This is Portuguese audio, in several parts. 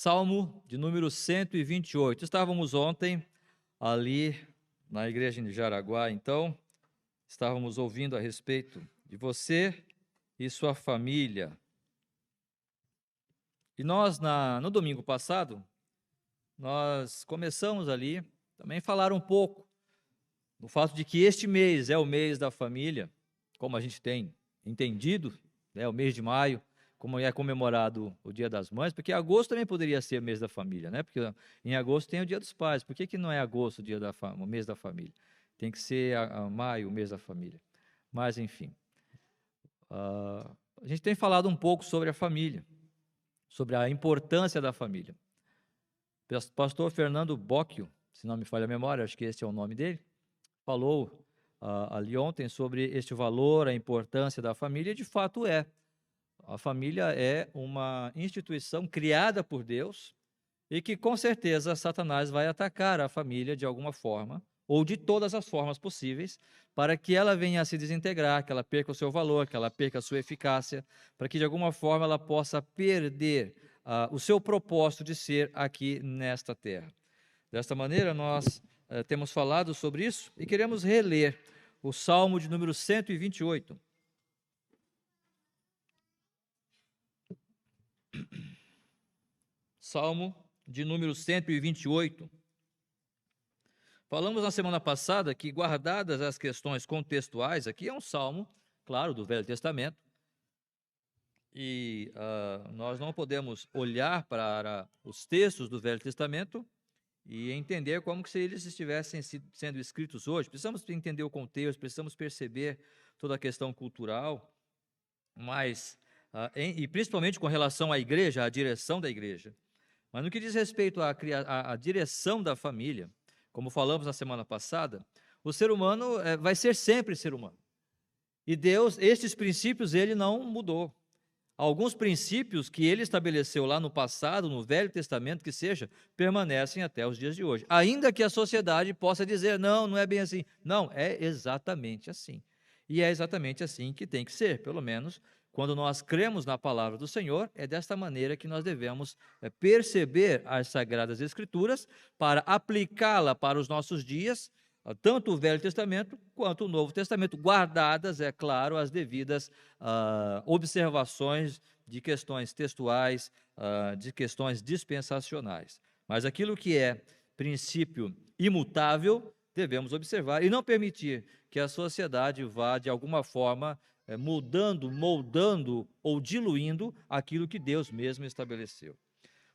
Salmo de número 128. Estávamos ontem ali na igreja de Jaraguá, então, estávamos ouvindo a respeito de você e sua família. E nós, no domingo passado, nós começamos ali também a falar um pouco do fato de que este mês é o mês da família, como a gente tem entendido, né, o mês de maio, como é comemorado o Dia das Mães, porque agosto também poderia ser o mês da família, né? Porque em agosto tem o Dia dos Pais. Por que não é agosto o mês da família? Tem que ser maio, o mês da família. Mas, enfim, a gente tem falado um pouco sobre a família, sobre a importância da família. Pastor Fernando Bocchio, se não me falha a memória, acho que esse é o nome dele, falou ali ontem sobre este valor, a importância da família, e de fato é. A família é uma instituição criada por Deus e que com certeza Satanás vai atacar a família de alguma forma, ou de todas as formas possíveis, para que ela venha a se desintegrar, que ela perca o seu valor, que ela perca a sua eficácia, para que de alguma forma ela possa perder o seu propósito de ser aqui nesta terra. Desta maneira, nós temos falado sobre isso e queremos reler o Salmo de número 128. Salmo de número 128. Falamos na semana passada que, guardadas as questões contextuais, aqui é um salmo, claro, do Velho Testamento, e nós não podemos olhar para os textos do Velho Testamento e entender como que se eles estivessem sendo escritos hoje. Precisamos entender o contexto, precisamos perceber toda a questão cultural, mas, e principalmente com relação à igreja, à direção da igreja. Mas no que diz respeito à direção da família, como falamos na semana passada, o ser humano vai ser sempre ser humano. E Deus, estes princípios, ele não mudou. Alguns princípios que ele estabeleceu lá no passado, no Velho Testamento, que seja, permanecem até os dias de hoje. Ainda que a sociedade possa dizer, não é bem assim. Não, é exatamente assim. E é exatamente assim que tem que ser, pelo menos quando nós cremos na palavra do Senhor, é desta maneira que nós devemos perceber as Sagradas Escrituras para aplicá-la para os nossos dias, tanto o Velho Testamento quanto o Novo Testamento, guardadas, é claro, as devidas observações de questões textuais, de questões dispensacionais. Mas aquilo que é princípio imutável, devemos observar e não permitir que a sociedade vá, de alguma forma, mudando, moldando ou diluindo aquilo que Deus mesmo estabeleceu.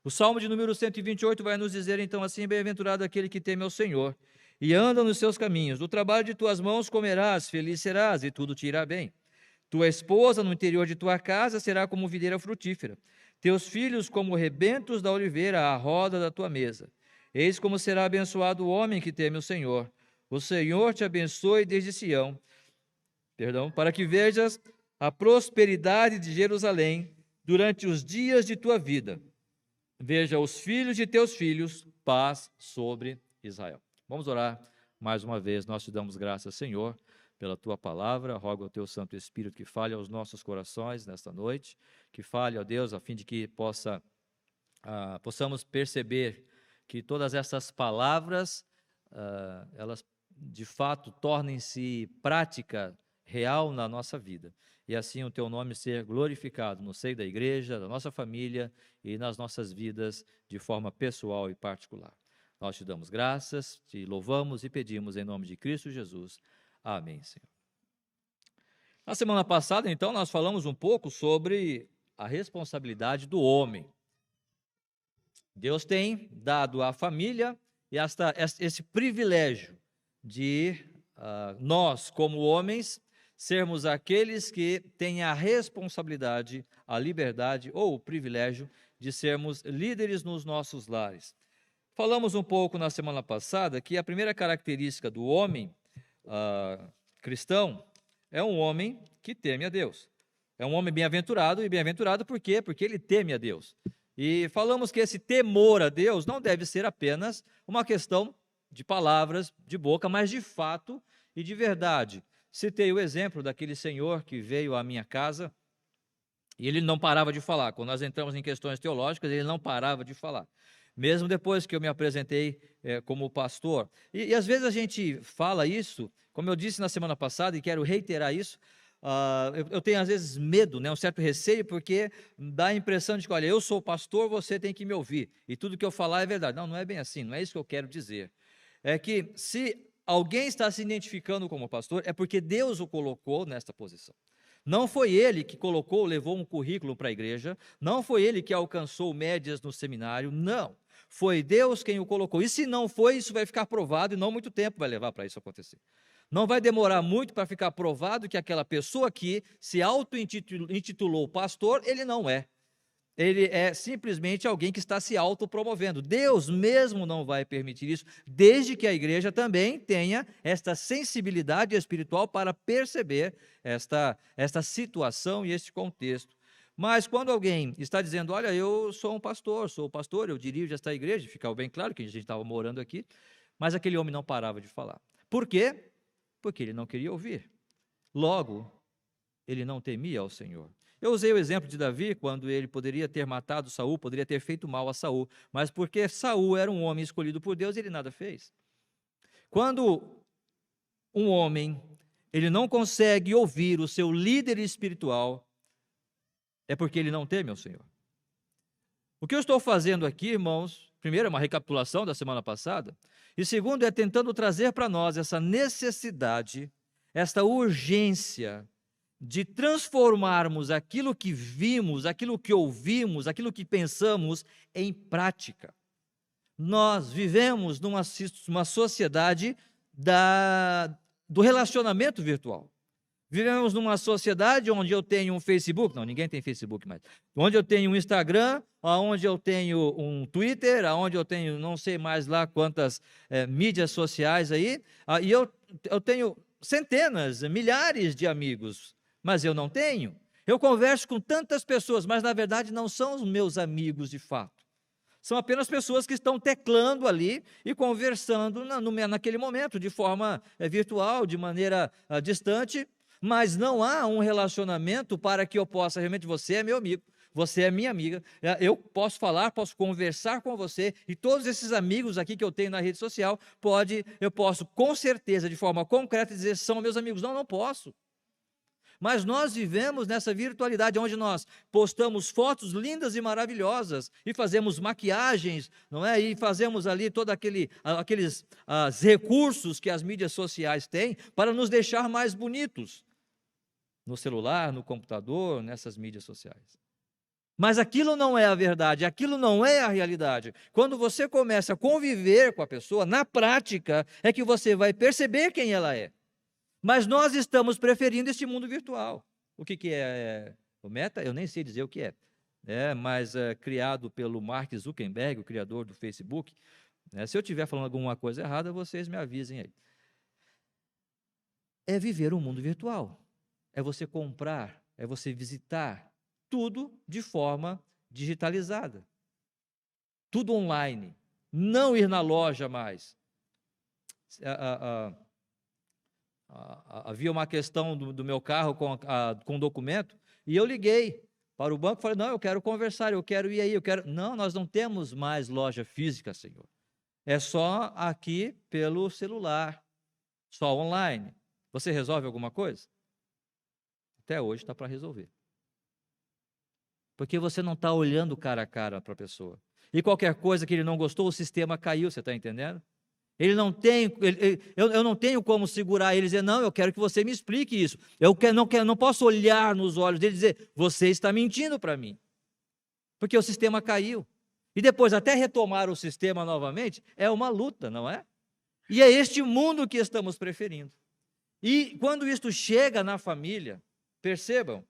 O Salmo de número 128 vai nos dizer então assim: bem-aventurado aquele que teme ao Senhor e anda nos seus caminhos. Do trabalho de tuas mãos comerás, feliz serás e tudo te irá bem. Tua esposa no interior de tua casa será como videira frutífera. Teus filhos como rebentos da oliveira à roda da tua mesa. Eis como será abençoado o homem que teme o Senhor. O Senhor te abençoe desde Sião, para que vejas a prosperidade de Jerusalém durante os dias de tua vida. Veja os filhos de teus filhos, paz sobre Israel. Vamos orar mais uma vez. Nós te damos graças, Senhor, pela tua palavra. Rogo ao teu Santo Espírito que fale aos nossos corações nesta noite, que fale, ó Deus, a fim de que possamos perceber que todas essas palavras, elas de fato tornem-se prática real na nossa vida, e assim o teu nome ser glorificado no seio da igreja, da nossa família e nas nossas vidas de forma pessoal e particular. Nós te damos graças, te louvamos e pedimos em nome de Cristo Jesus. Amém, Senhor. Na semana passada, então, nós falamos um pouco sobre a responsabilidade do homem. Deus tem dado à família esse privilégio de nós, como homens, sermos aqueles que têm a responsabilidade, a liberdade ou o privilégio de sermos líderes nos nossos lares. Falamos um pouco na semana passada que a primeira característica do homem cristão é um homem que teme a Deus. É um homem bem-aventurado, e bem-aventurado por quê? Porque ele teme a Deus. E falamos que esse temor a Deus não deve ser apenas uma questão de palavras, de boca, mas de fato e de verdade. Citei o exemplo daquele senhor que veio à minha casa E ele não parava de falar. Quando nós entramos em questões teológicas, ele não parava de falar. Mesmo depois que eu me apresentei como pastor. E às vezes a gente fala isso, como eu disse na semana passada, e quero reiterar isso, eu tenho às vezes medo, né, um certo receio, porque dá a impressão de que, olha, eu sou pastor, você tem que me ouvir, e tudo que eu falar é verdade. Não, não é bem assim, não é isso que eu quero dizer. É que se alguém está se identificando como pastor, é porque Deus o colocou nesta posição. Não foi ele que colocou, levou um currículo para a igreja, não foi ele que alcançou médias no seminário, não. Foi Deus quem o colocou. E se não foi, isso vai ficar provado e não muito tempo vai levar para isso acontecer. Não vai demorar muito para ficar provado que aquela pessoa que se auto-intitulou pastor, ele não é. Ele é simplesmente alguém que está se autopromovendo. Deus mesmo não vai permitir isso, desde que a igreja também tenha esta sensibilidade espiritual para perceber esta situação e este contexto. Mas quando alguém está dizendo, olha, eu sou o pastor, eu dirijo esta igreja, ficava bem claro que a gente estava morando aqui, mas aquele homem não parava de falar. Por quê? Porque ele não queria ouvir. Logo, ele não temia ao Senhor. Eu usei o exemplo de Davi, quando ele poderia ter matado Saul, poderia ter feito mal a Saul, mas porque Saul era um homem escolhido por Deus, ele nada fez. Quando um homem, ele não consegue ouvir o seu líder espiritual, é porque ele não teme ao Senhor. O que eu estou fazendo aqui, irmãos, primeiro é uma recapitulação da semana passada, e segundo é tentando trazer para nós essa necessidade, esta urgência de transformarmos aquilo que vimos, aquilo que ouvimos, aquilo que pensamos em prática. Nós vivemos numa sociedade do relacionamento virtual. Vivemos numa sociedade onde eu tenho um Facebook, não, ninguém tem Facebook mais, onde eu tenho um Instagram, onde eu tenho um Twitter, onde eu tenho não sei mais lá quantas mídias sociais aí, e eu tenho centenas, milhares de amigos, mas eu não tenho. Eu converso com tantas pessoas, mas na verdade não são os meus amigos de fato. São apenas pessoas que estão teclando ali e conversando naquele momento, de forma virtual, de maneira distante, mas não há um relacionamento para que eu possa, realmente, você é meu amigo, você é minha amiga, eu posso falar, posso conversar com você, e todos esses amigos aqui que eu tenho na rede social, eu posso com certeza, de forma concreta, dizer são meus amigos. Não, não posso. Mas nós vivemos nessa virtualidade onde nós postamos fotos lindas e maravilhosas e fazemos maquiagens, não é? E fazemos ali todos aqueles recursos que as mídias sociais têm para nos deixar mais bonitos no celular, no computador, nessas mídias sociais. Mas aquilo não é a verdade, aquilo não é a realidade. Quando você começa a conviver com a pessoa, na prática, é que você vai perceber quem ela é. Mas nós estamos preferindo este mundo virtual. O que é o Meta? Eu nem sei dizer o que é, mas criado pelo Mark Zuckerberg, o criador do Facebook. Se eu estiver falando alguma coisa errada, vocês me avisem aí. É viver um mundo virtual. É você comprar, é você visitar, tudo de forma digitalizada. Tudo online. Não ir na loja mais. Havia uma questão do meu carro com documento, e eu liguei para o banco e falei, não, eu quero conversar, eu quero ir aí, Não, nós não temos mais loja física, senhor. É só aqui pelo celular, só online. Você resolve alguma coisa? Até hoje está para resolver. Porque você não está olhando cara a cara para a pessoa. E qualquer coisa que ele não gostou, o sistema caiu, você está entendendo? Eu não tenho como segurar ele e dizer, não, eu quero que você me explique isso. Eu não posso olhar nos olhos dele e dizer, você está mentindo para mim. Porque o sistema caiu. E depois, até retomar o sistema novamente, é uma luta, não é? E é este mundo que estamos preferindo. E quando isto chega na família, percebam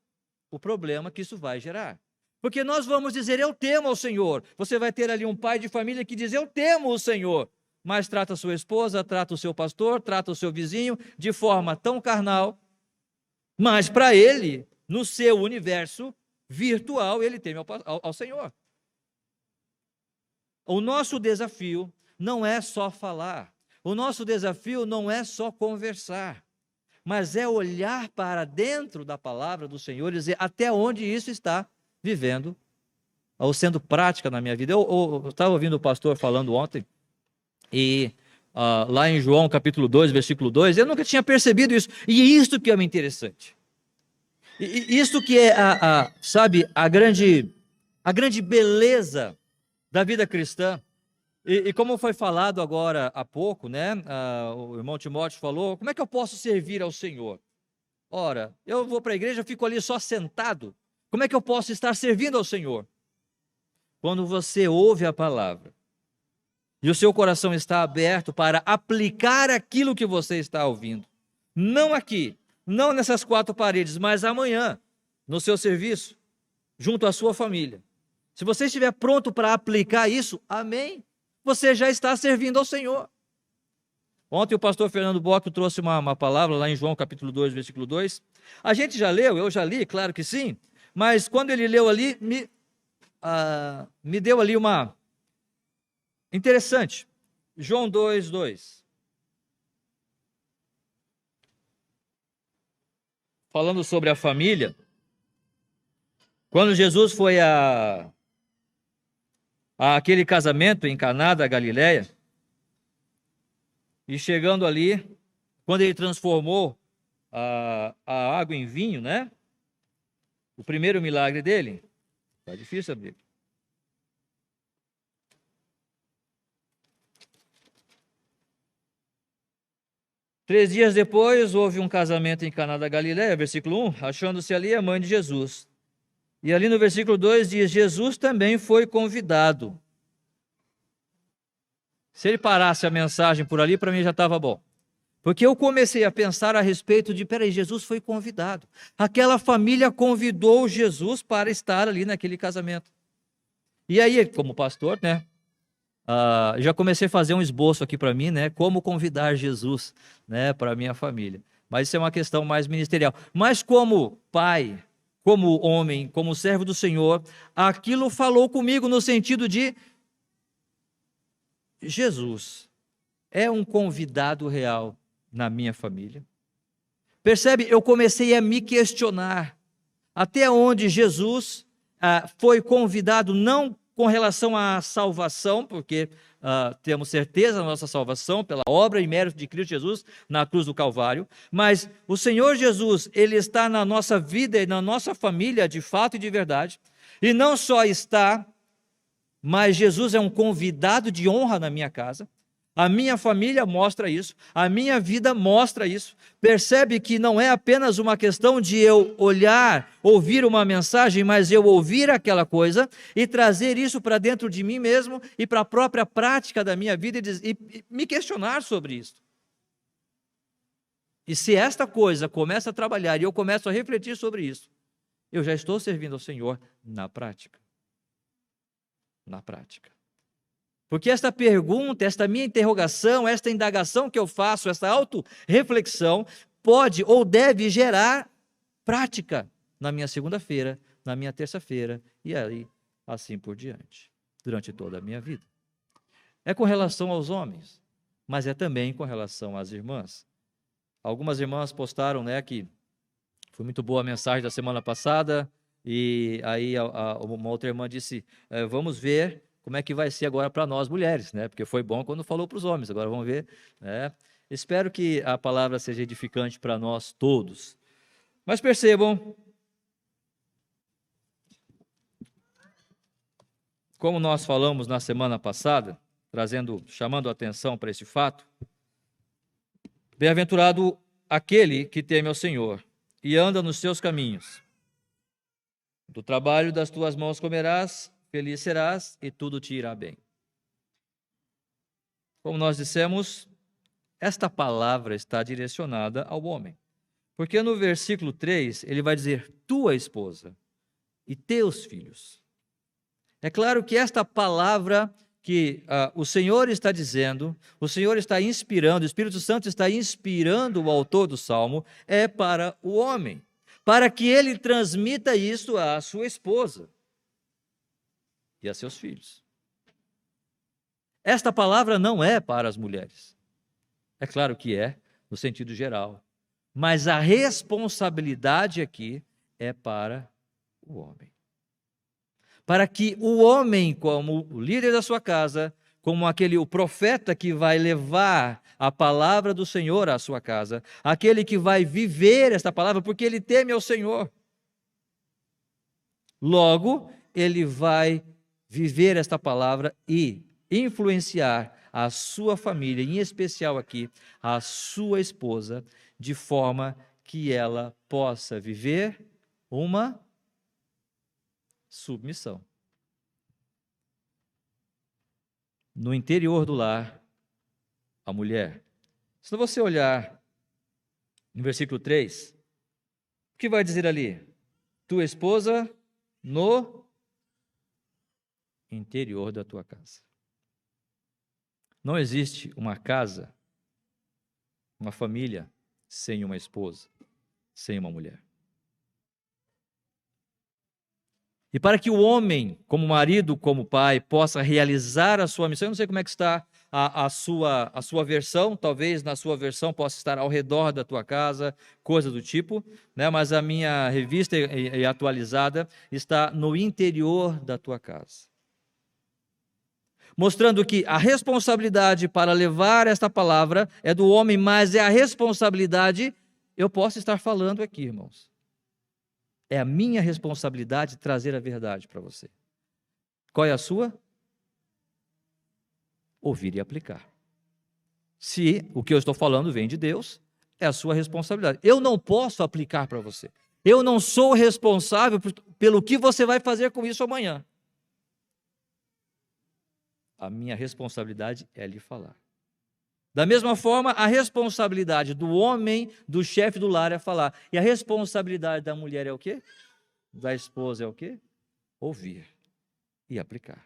o problema que isso vai gerar. Porque nós vamos dizer, eu temo ao Senhor. Você vai ter ali um pai de família que diz, eu temo o Senhor. Mas trata a sua esposa, trata o seu pastor, trata o seu vizinho de forma tão carnal. Mas para ele, no seu universo virtual, ele teme ao Senhor. O nosso desafio não é só falar. O nosso desafio não é só conversar. mas é olhar para dentro da palavra do Senhor e dizer até onde isso está vivendo ou sendo prática na minha vida. Eu estava ouvindo o pastor falando ontem, e lá em João capítulo 2, versículo 2, eu nunca tinha percebido isso, e isto que é interessante. E isto que é, sabe, a grande beleza da vida cristã. E como foi falado agora há pouco, né? O irmão Timóteo falou, como é que eu posso servir ao Senhor? Ora, eu vou para a igreja, fico ali só sentado. Como é que eu posso estar servindo ao Senhor? Quando você ouve a palavra e o seu coração está aberto para aplicar aquilo que você está ouvindo. Não aqui, não nessas quatro paredes, mas amanhã, no seu serviço, junto à sua família. Se você estiver pronto para aplicar isso, amém. Você já está servindo ao Senhor. Ontem o pastor Fernando Bock trouxe uma palavra lá em João capítulo 2, versículo 2. A gente já leu, eu já li, claro que sim, mas quando ele leu ali, me deu ali uma... Interessante. João 2, 2. Falando sobre a família, quando Jesus foi àquele casamento em Caná da Galileia, e chegando ali, quando ele transformou a água em vinho, né? O primeiro milagre dele, tá difícil abrir. Três dias depois, houve um casamento em Caná da Galileia, versículo 1, achando-se ali a mãe de Jesus. E ali no versículo 2 diz, Jesus também foi convidado. Se ele parasse a mensagem por ali, para mim já estava bom. Porque eu comecei a pensar a respeito de, peraí, Jesus foi convidado. Aquela família convidou Jesus para estar ali naquele casamento. E aí, como pastor, né, já comecei a fazer um esboço aqui para mim, né, como convidar Jesus, né, para a minha família. Mas isso é uma questão mais ministerial. Mas como pai, como homem, como servo do Senhor, aquilo falou comigo no sentido de Jesus é um convidado real na minha família. Percebe? Eu comecei a me questionar até onde Jesus foi convidado, não com relação à salvação, porque temos certeza da nossa salvação pela obra e mérito de Cristo Jesus na cruz do Calvário, mas o Senhor Jesus, Ele está na nossa vida e na nossa família de fato e de verdade, e não só está, mas Jesus é um convidado de honra na minha casa. A minha família mostra isso, a minha vida mostra isso. Percebe que não é apenas uma questão de eu olhar, ouvir uma mensagem, mas eu ouvir aquela coisa e trazer isso para dentro de mim mesmo e para a própria prática da minha vida e me questionar sobre isso. E se esta coisa começa a trabalhar e eu começo a refletir sobre isso, eu já estou servindo ao Senhor na prática. Na prática. Porque esta pergunta, esta minha interrogação, esta indagação que eu faço, esta auto-reflexão, pode ou deve gerar prática na minha segunda-feira, na minha terça-feira, e aí assim por diante, durante toda a minha vida. É com relação aos homens, mas é também com relação às irmãs. Algumas irmãs postaram, né, que foi muito boa a mensagem da semana passada, e aí uma outra irmã disse, vamos ver como é que vai ser agora para nós mulheres, né? Porque foi bom quando falou para os homens, agora vamos ver, né? Espero que a palavra seja edificante para nós todos. Mas percebam, como nós falamos na semana passada, chamando a atenção para esse fato, bem-aventurado aquele que teme ao Senhor e anda nos seus caminhos. Do trabalho das tuas mãos comerás, feliz serás e tudo te irá bem. Como nós dissemos, esta palavra está direcionada ao homem. Porque no versículo 3, ele vai dizer, tua esposa e teus filhos. É claro que esta palavra que o Senhor está dizendo, o Senhor está inspirando, o Espírito Santo está inspirando o autor do Salmo, é para o homem, para que ele transmita isso à sua esposa e a seus filhos. Esta palavra não é para as mulheres. É claro que é, no sentido geral. Mas a responsabilidade aqui é para o homem. Para que o homem, como o líder da sua casa, como o profeta que vai levar a palavra do Senhor à sua casa, aquele que vai viver esta palavra, porque ele teme ao Senhor. Logo, ele vai viver esta palavra e influenciar a sua família, em especial aqui, a sua esposa, de forma que ela possa viver uma submissão. No interior do lar, a mulher. Se você olhar no versículo 3, o que vai dizer ali? Tua esposa no interior da tua casa. Não existe uma casa, uma família, sem uma esposa, sem uma mulher. E para que o homem, como marido, como pai, possa realizar a sua missão, eu não sei como é que está a sua versão, talvez na sua versão possa estar ao redor da tua casa, coisa do tipo, né? Mas a minha revista e atualizada está no interior da tua casa. Mostrando que a responsabilidade para levar esta palavra é do homem, mas é a responsabilidade, eu posso estar falando aqui, irmãos. É a minha responsabilidade trazer a verdade para você. Qual é a sua? Ouvir e aplicar. Se o que eu estou falando vem de Deus, é a sua responsabilidade. Eu não posso aplicar para você. Eu não sou responsável pelo que você vai fazer com isso amanhã. A minha responsabilidade é lhe falar. Da mesma forma, a responsabilidade do homem, do chefe do lar é falar. E a responsabilidade da mulher é o quê? Da esposa é o quê? Ouvir e aplicar.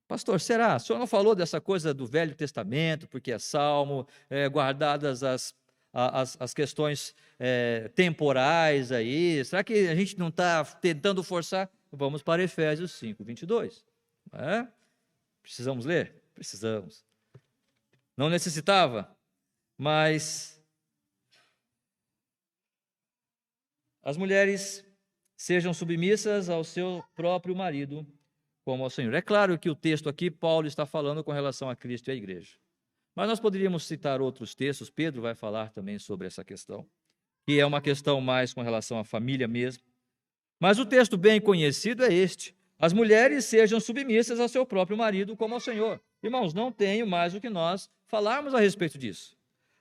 Pastor, será? O senhor não falou dessa coisa do Velho Testamento, porque é salmo, guardadas as questões temporais aí? Será que a gente não está tentando forçar? Vamos para Efésios 5, 22. Precisamos ler? Precisamos. Não necessitava, mas as mulheres sejam submissas ao seu próprio marido, como ao Senhor. É claro que o texto aqui, Paulo está falando com relação a Cristo e a igreja. Mas nós poderíamos citar outros textos, Pedro vai falar também sobre essa questão, que é uma questão mais com relação à família mesmo. Mas o texto bem conhecido é este: as mulheres sejam submissas ao seu próprio marido como ao Senhor. Irmãos, não tenho mais o que nós falarmos a respeito disso.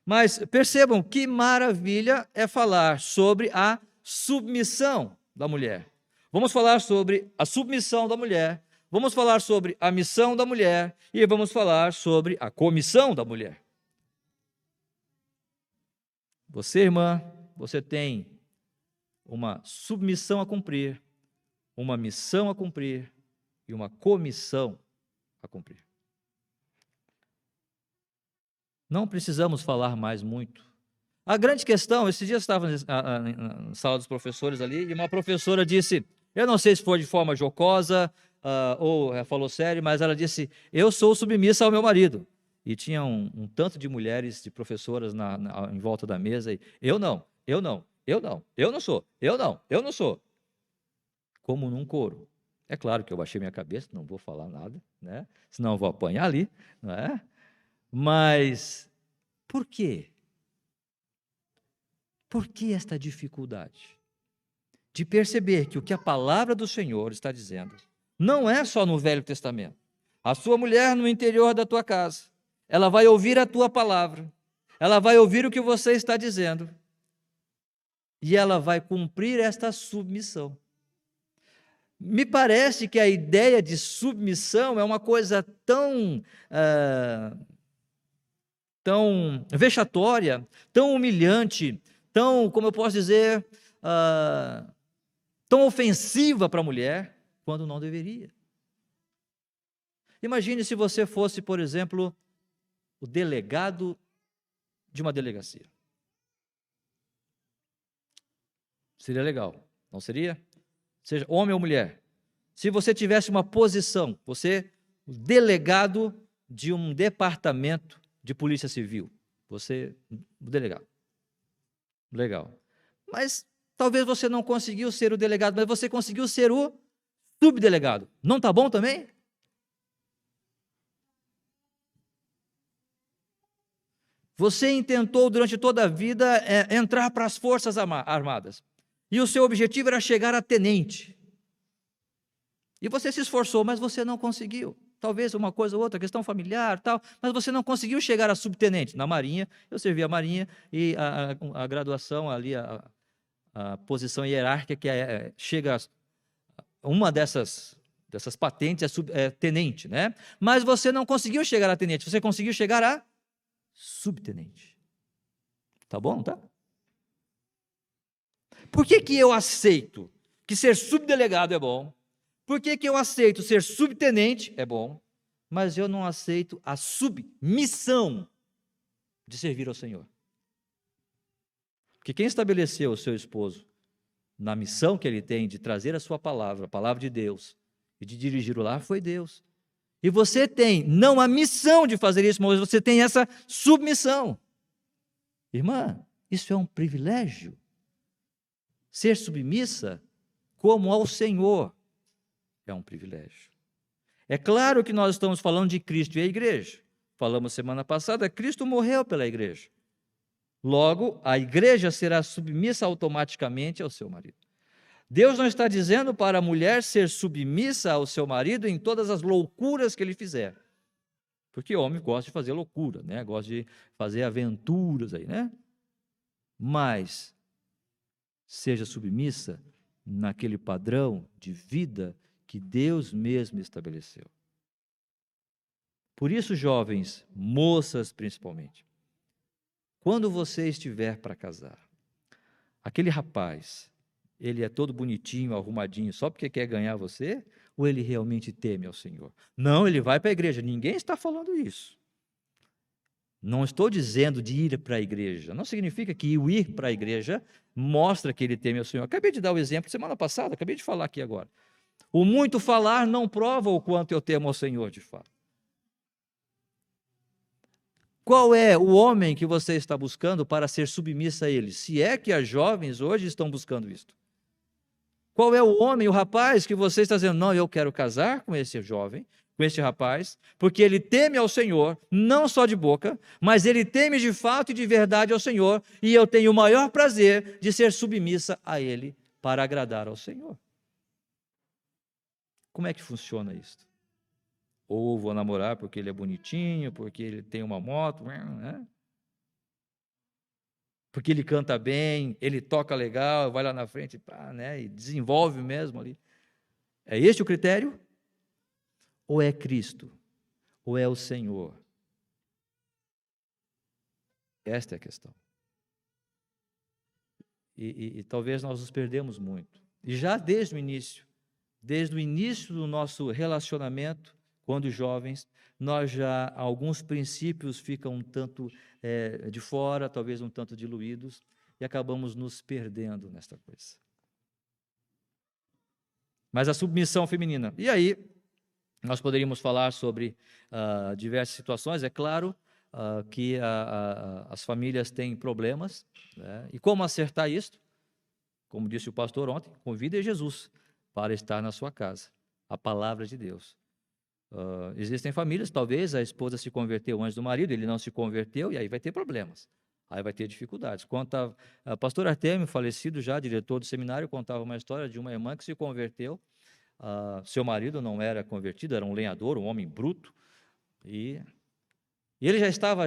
Mas percebam que maravilha é falar sobre a submissão da mulher. Vamos falar sobre a submissão da mulher, vamos falar sobre a missão da mulher e vamos falar sobre a comissão da mulher. Você, irmã, você tem uma submissão a cumprir, uma missão a cumprir e uma comissão a cumprir. Não precisamos falar mais muito. A grande questão, esses dias eu estava na sala dos professores ali, e uma professora disse, eu não sei se foi de forma jocosa ou falou sério, mas ela disse, eu sou submissa ao meu marido. E tinha um tanto de mulheres, de professoras em volta da mesa, e eu não sou. Como num coro. É claro que eu baixei minha cabeça, não vou falar nada, né? Senão eu vou apanhar ali, não é? Mas, por quê? Por que esta dificuldade? De perceber que o que a palavra do Senhor está dizendo, não é só no Velho Testamento. A sua mulher no interior da tua casa, ela vai ouvir a tua palavra, ela vai ouvir o que você está dizendo, e ela vai cumprir esta submissão. Me parece que a ideia de submissão é uma coisa tão vexatória, tão humilhante, tão, como eu posso dizer, tão ofensiva para a mulher, quando não deveria. Imagine se você fosse, por exemplo, o delegado de uma delegacia. Seria legal, não seria? Seja homem ou mulher. Se você tivesse uma posição, você, delegado de um departamento de polícia civil, Você, o delegado. Legal. Mas talvez você não conseguiu ser o delegado, mas você conseguiu ser o subdelegado. Não está bom também? Você intentou durante toda a vida entrar para as Forças Armadas. E o seu objetivo era chegar a tenente. E você se esforçou, mas você não conseguiu. Talvez uma coisa ou outra, questão familiar, tal, mas você não conseguiu chegar a subtenente. Na Marinha, eu servi a Marinha e a graduação ali, a posição hierárquica que chega a uma dessas patentes é tenente, né? Mas você não conseguiu chegar a tenente, você conseguiu chegar a subtenente. Tá bom, não tá? Por que eu aceito que ser subdelegado é bom? Por que eu aceito ser subtenente é bom, mas eu não aceito a submissão de servir ao Senhor? Porque quem estabeleceu o seu esposo na missão que ele tem de trazer a sua palavra, a palavra de Deus, e de dirigir o lar, foi Deus. E você tem não a missão de fazer isso, mas você tem essa submissão. Irmã, isso é um privilégio. Ser submissa como ao Senhor é um privilégio. É claro que nós estamos falando de Cristo e a igreja. Falamos semana passada, Cristo morreu pela igreja. Logo, a igreja será submissa automaticamente ao seu marido. Deus não está dizendo para a mulher ser submissa ao seu marido em todas as loucuras que ele fizer. Porque o homem gosta de fazer loucura, né? Gosta de fazer aventuras aí, né? Mas seja submissa naquele padrão de vida que Deus mesmo estabeleceu. Por isso, jovens, moças principalmente, quando você estiver para casar, aquele rapaz, ele é todo bonitinho, arrumadinho, só porque quer ganhar você, ou ele realmente teme ao Senhor? Não, ele vai para a igreja, ninguém está falando isso. Não estou dizendo de ir para a igreja, não significa que o ir para a igreja mostra que ele teme ao Senhor. Acabei de dar o exemplo semana passada, acabei de falar aqui agora. O muito falar não prova o quanto eu temo ao Senhor de fato. Qual é o homem que você está buscando para ser submissa a ele? Se é que as jovens hoje estão buscando isto. Qual é o homem, o rapaz que você está dizendo, não, eu quero casar com esse jovem, com esse rapaz, porque ele teme ao Senhor, não só de boca, mas ele teme de fato e de verdade ao Senhor, e eu tenho o maior prazer de ser submissa a ele para agradar ao Senhor. Como é que funciona isso? Ou vou namorar porque ele é bonitinho, porque ele tem uma moto, né? Porque ele canta bem, ele toca legal, vai lá na frente, pá, né? E desenvolve mesmo ali. É este o critério? Ou é Cristo? Ou é o Senhor? Esta é a questão. E talvez nós nos perdemos muito. E já desde o início do nosso relacionamento, quando jovens, alguns princípios ficam um tanto de fora, talvez um tanto diluídos, e acabamos nos perdendo nesta coisa. Mas a submissão feminina. E aí, nós poderíamos falar sobre diversas situações, é claro que as famílias têm problemas, né? E como acertar isso? Como disse o pastor ontem, convide Jesus para estar na sua casa, a palavra de Deus. Existem famílias, talvez a esposa se converteu antes do marido, ele não se converteu, e aí vai ter problemas, aí vai ter dificuldades. Quanto a pastor Artemio, falecido já, diretor do seminário, contava uma história de uma irmã que se converteu, seu marido não era convertido, era um lenhador, um homem bruto, e ele já estava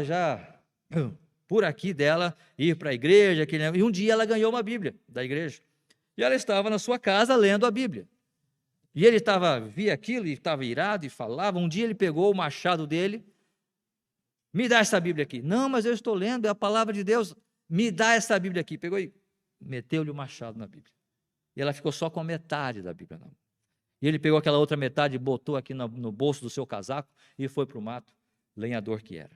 por aqui dela, ir para a igreja, e um dia ela ganhou uma Bíblia da igreja, e ela estava na sua casa lendo a Bíblia. E ele via aquilo e estava irado e falava. Um dia ele pegou o machado dele, me dá essa Bíblia aqui. Não, mas eu estou lendo, é a palavra de Deus, me dá essa Bíblia aqui. Pegou e meteu-lhe o machado na Bíblia. E ela ficou só com a metade da Bíblia na mão. E ele pegou aquela outra metade e botou aqui no bolso do seu casaco e foi para o mato, lenhador que era.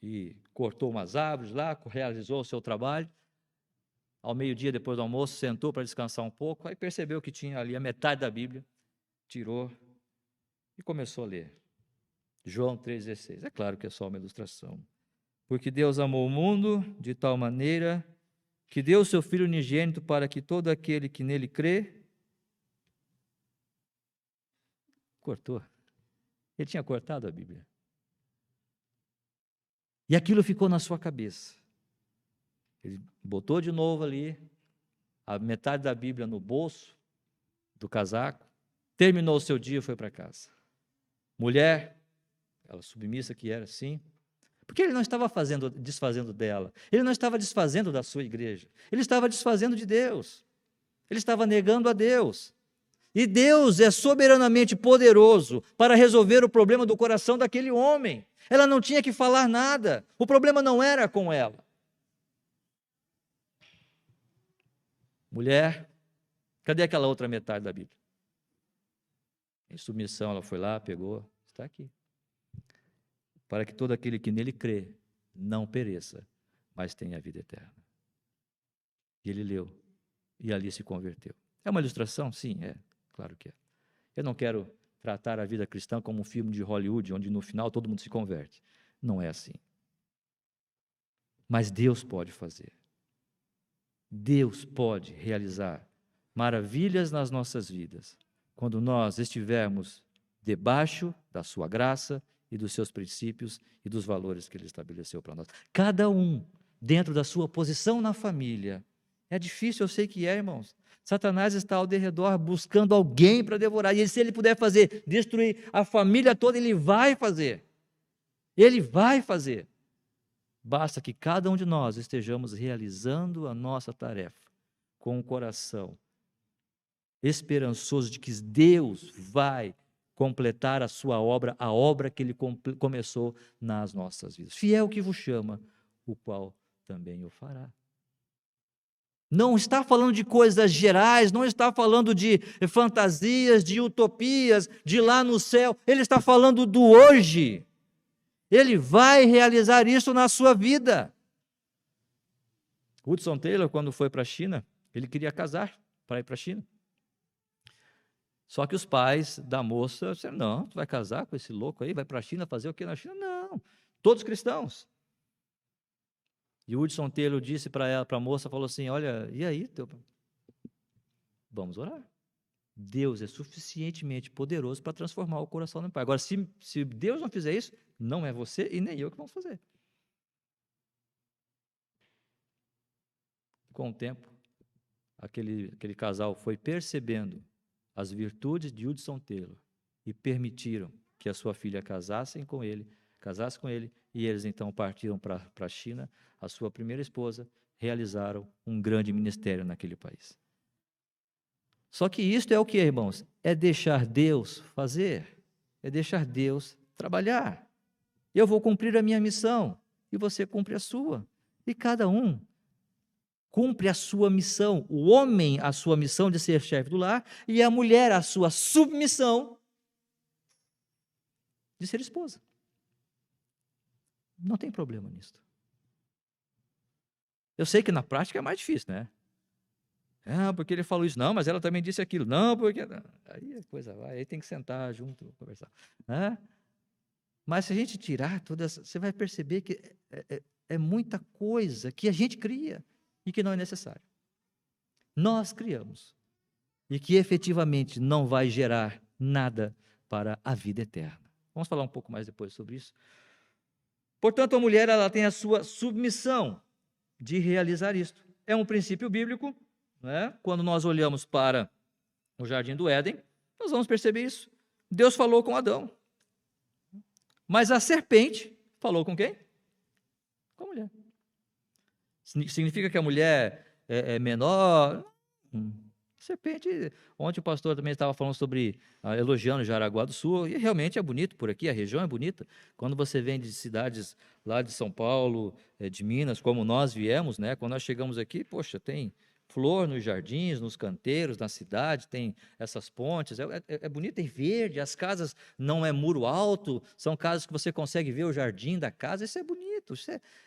E cortou umas árvores lá, realizou o seu trabalho. Ao meio-dia, depois do almoço, sentou para descansar um pouco, aí percebeu que tinha ali a metade da Bíblia, tirou e começou a ler. João 3,16. É claro que é só uma ilustração. Porque Deus amou o mundo de tal maneira que deu o seu Filho unigênito para que todo aquele que nele crê... Cortou. Ele tinha cortado a Bíblia. E aquilo ficou na sua cabeça. Ele botou de novo ali a metade da Bíblia no bolso do casaco, terminou o seu dia e foi para casa. Mulher, ela submissa que era assim, porque ele não estava desfazendo dela, ele não estava desfazendo da sua igreja, ele estava desfazendo de Deus, ele estava negando a Deus. E Deus é soberanamente poderoso para resolver o problema do coração daquele homem. Ela não tinha que falar nada, o problema não era com ela. Mulher, cadê aquela outra metade da Bíblia? Em submissão, ela foi lá, pegou, está aqui. Para que todo aquele que nele crê não pereça, mas tenha a vida eterna. E ele leu, e ali se converteu. É uma ilustração? Sim, é, claro que é. Eu não quero tratar a vida cristã como um filme de Hollywood, onde no final todo mundo se converte. Não é assim. Mas Deus pode fazer. Deus pode realizar maravilhas nas nossas vidas, quando nós estivermos debaixo da sua graça e dos seus princípios e dos valores que Ele estabeleceu para nós. Cada um dentro da sua posição na família. É difícil, eu sei que é, irmãos. Satanás está ao derredor buscando alguém para devorar. E se ele puder fazer, destruir a família toda, ele vai fazer. Ele vai fazer. Basta que cada um de nós estejamos realizando a nossa tarefa com o coração esperançoso de que Deus vai completar a sua obra, a obra que Ele começou nas nossas vidas. Fiel que vos chama, o qual também o fará. Não está falando de coisas gerais, não está falando de fantasias, de utopias, de lá no céu. Ele está falando do hoje. Ele vai realizar isso na sua vida. Hudson Taylor, quando foi para a China, ele queria casar para ir para a China. Só que os pais da moça disseram, não, tu vai casar com esse louco aí, vai para a China fazer o que na China? Não, todos cristãos. E o Hudson Taylor disse para a moça, falou assim, olha, e aí? Vamos orar. Deus é suficientemente poderoso para transformar o coração do pai. Agora, se Deus não fizer isso, não é você e nem eu que vamos fazer. Com o tempo, aquele casal foi percebendo as virtudes de Hudson Taylor e permitiram que a sua filha casasse com ele, e eles então partiram para a China, a sua primeira esposa, realizaram um grande ministério naquele país. Só que isto é o que, irmãos? É deixar Deus fazer, é deixar Deus trabalhar. Eu vou cumprir a minha missão, e você cumpre a sua. E cada um cumpre a sua missão. O homem, a sua missão de ser chefe do lar, e a mulher, a sua submissão de ser esposa. Não tem problema nisso. Eu sei que na prática é mais difícil, né? Ah, porque ele falou isso. Não, mas ela também disse aquilo. Não, porque... Aí a coisa vai, aí tem que sentar junto, conversar. Mas se a gente tirar toda essa... Você vai perceber que é muita coisa que a gente cria e que não é necessário. Nós criamos. E que efetivamente não vai gerar nada para a vida eterna. Vamos falar um pouco mais depois sobre isso. Portanto, a mulher ela tem a sua submissão de realizar isto. É um princípio bíblico, né? Quando nós olhamos para o Jardim do Éden, nós vamos perceber isso. Deus falou com Adão. Mas a serpente falou com quem? Com a mulher. Significa que a mulher é menor? Serpente, ontem o pastor também estava falando sobre, elogiando Jaraguá do Sul, e realmente é bonito por aqui, a região é bonita. Quando você vem de cidades lá de São Paulo, de Minas, como nós viemos, né? Quando nós chegamos aqui, poxa, tem flor nos jardins, nos canteiros, na cidade, tem essas pontes, é bonito, tem verde, as casas não é muro alto, são casas que você consegue ver o jardim da casa, isso é bonito,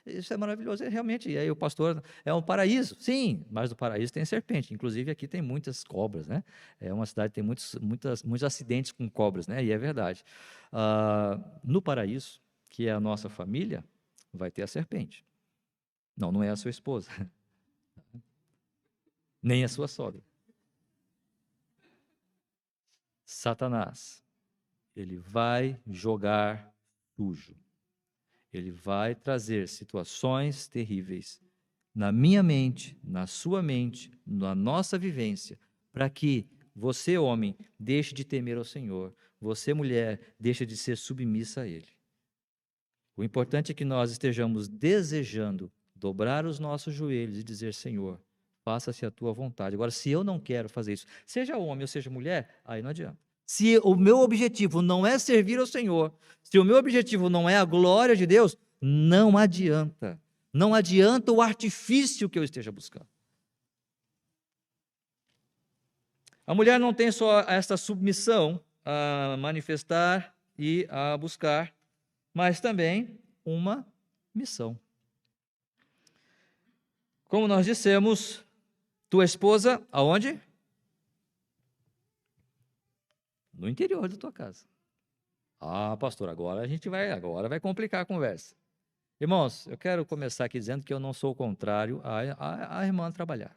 isso é maravilhoso, realmente, e aí o pastor, é um paraíso, sim, mas no paraíso tem serpente, inclusive aqui tem muitas cobras, né? É uma cidade que tem muitos acidentes com cobras, né? E é verdade. No paraíso, que é a nossa família, vai ter a serpente. Não, não é a sua esposa, nem a sua sogra. Satanás, ele vai jogar sujo. Ele vai trazer situações terríveis na minha mente, na sua mente, na nossa vivência, para que você, homem, deixe de temer ao Senhor, você, mulher, deixe de ser submissa a Ele. O importante é que nós estejamos desejando dobrar os nossos joelhos e dizer: Senhor, faça-se a tua vontade. Agora, se eu não quero fazer isso, seja homem ou seja mulher, aí não adianta. Se o meu objetivo não é servir ao Senhor, se o meu objetivo não é a glória de Deus, não adianta. Não adianta o artifício que eu esteja buscando. A mulher não tem só esta submissão a manifestar e a buscar, mas também uma missão. Como nós dissemos, tua esposa, aonde? No interior da tua casa. Ah, pastor, agora vai complicar a conversa. Irmãos, eu quero começar aqui dizendo que eu não sou contrário à irmã trabalhar.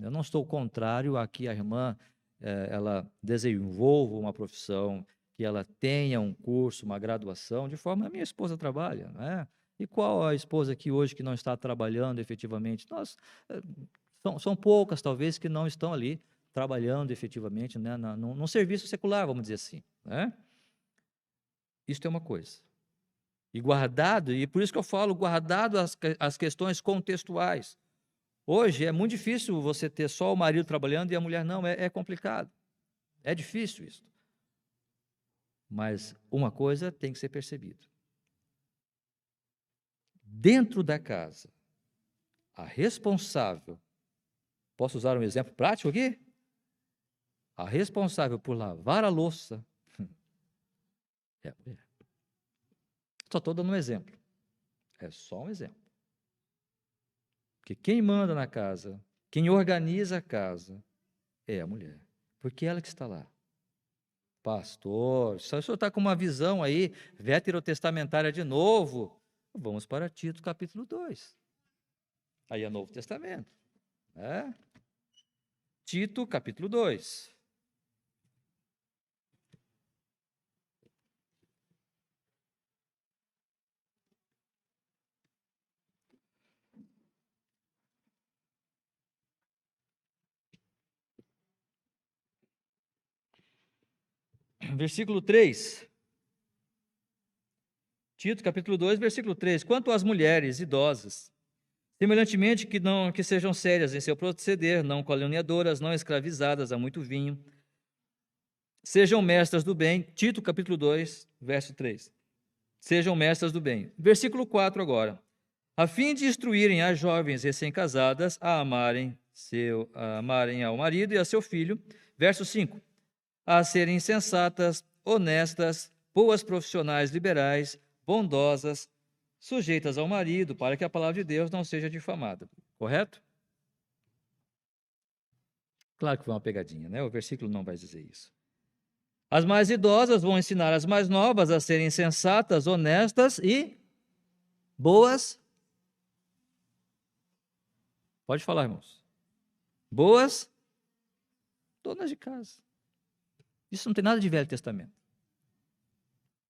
Eu não estou contrário a que a irmã ela desenvolva uma profissão, que ela tenha um curso, uma graduação, de forma a minha esposa trabalha, né? E qual a esposa aqui hoje que não está trabalhando efetivamente? São poucas, talvez, que não estão ali trabalhando efetivamente, né, num serviço secular, vamos dizer assim, né? Isso é uma coisa. E guardado, e por isso que eu falo, guardado as questões contextuais. Hoje é muito difícil você ter só o marido trabalhando e a mulher não, é complicado. É difícil isso. Mas uma coisa tem que ser percebida. Dentro da casa, a responsável, posso usar um exemplo prático aqui? A responsável por lavar a louça é a mulher. Só estou dando um exemplo. É só um exemplo. Porque quem manda na casa, quem organiza a casa, é a mulher. Porque é ela que está lá. Pastor, se o senhor está com uma visão aí veterotestamentária de novo, vamos para Tito capítulo 2. Aí é Novo Testamento. Né? Tito capítulo 2. Versículo 3. Tito, capítulo 2, versículo 3. Quanto às mulheres idosas, semelhantemente que sejam sérias em seu proceder, não caluniadoras, não escravizadas a muito vinho, sejam mestras do bem. Tito, capítulo 2, verso 3. Sejam mestras do bem. Versículo 4 agora. A fim de instruírem as jovens recém-casadas a amarem ao marido e a seu filho. Verso 5. A serem sensatas, honestas, boas profissionais liberais, bondosas, sujeitas ao marido, para que a palavra de Deus não seja difamada. Correto? Claro que foi uma pegadinha, né? O versículo não vai dizer isso. As mais idosas vão ensinar as mais novas a serem sensatas, honestas e boas. Pode falar, irmãos. Boas donas de casa. Isso não tem nada de Velho Testamento.